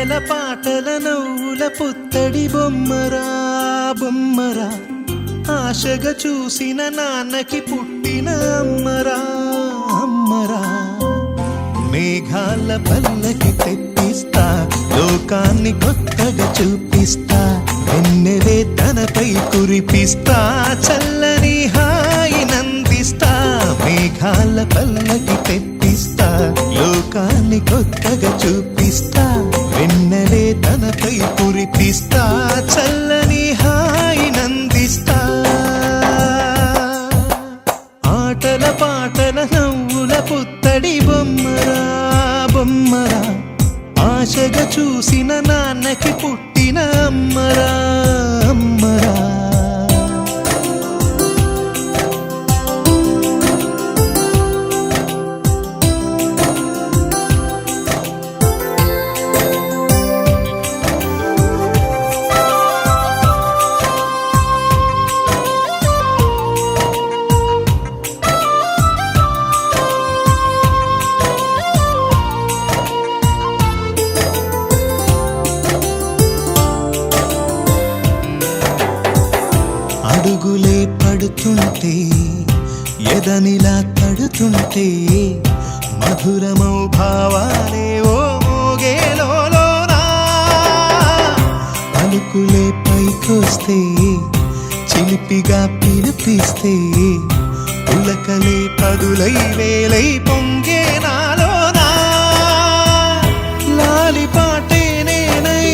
ఆటల పాటల నవ్వుల పుత్తడి బొమ్మరా బొమ్మరా, ఆశగా చూసిన నాన్నకి పుట్టిన అమ్మరా అమ్మరా. మేఘాల పల్లకి తెప్పిస్తా, లోకాన్ని కొత్తగా చూపిస్తా, వెన్నెలే తనపై కురిపిస్తా, చల్లని హాయి నందిస్తా. మేఘాల పల్లకి తెప్పిస్తా, లోకాన్ని కొత్తగా చూపిస్తా, వెన్నెలే తనపై కురిపిస్తా, చల్లని హాయి నందిస్తా. ఆటల పాటల నవ్వుల పుత్తడి బొమ్మరా బొమ్మరా, ఆశగా చూసిన నాన్నకి పుట్టిన అమ్మరా అమ్మరా. అడుగులే పడుతుంటే ఎదనిలా తడుతుంటే, మధురమౌ భావాలే ఓ మోగేలోనా. పలుకులే పైకొస్తే చిలిపిగా పిలిపిస్తే, పులకలే పదులై వేలై పొంగే నాలోనా. లాలి పాటే నేనై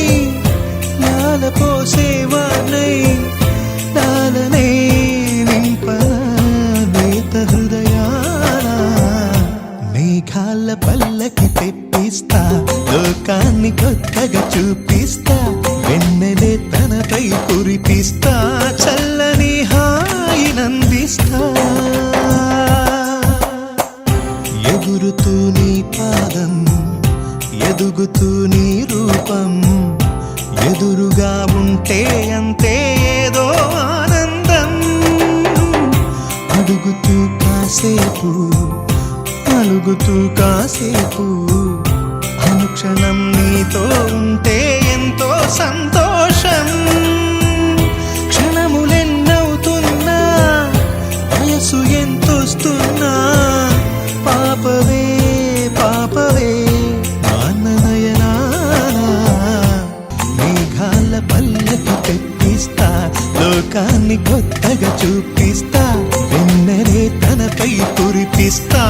లాల పోసేవాణ్ణై, లాలనే నింపనేత హృదయాన. మేఘాల పల్లకి తెప్పిస్తా, లోకాన్ని కొత్తగా చూపిస్తా, వెన్నెలే తనపై కురిపిస్తా, చల్లని హాయి నందిస్తా. ఎగురుతూ నీ పాదం, ఎదుగుతూ నీ రూపం, ఎదురుగా ఉంటే అంతే ఏదో ఆనందం. అడుగుతూ కాసేపు అలుగుతూ కాసేపు, అనుక్షణం నీతో ఉంటే ఎంతో సంతోషం. క్షణములెన్నవుతున్నా, వయసు ఎంతొస్తున్నా, పాపవే పాపవే పల్లకి తెప్పిస్తా, లోకాన్ని కొత్తగా చూపిస్తా, వెన్నెలే తనపై కురిపిస్తా.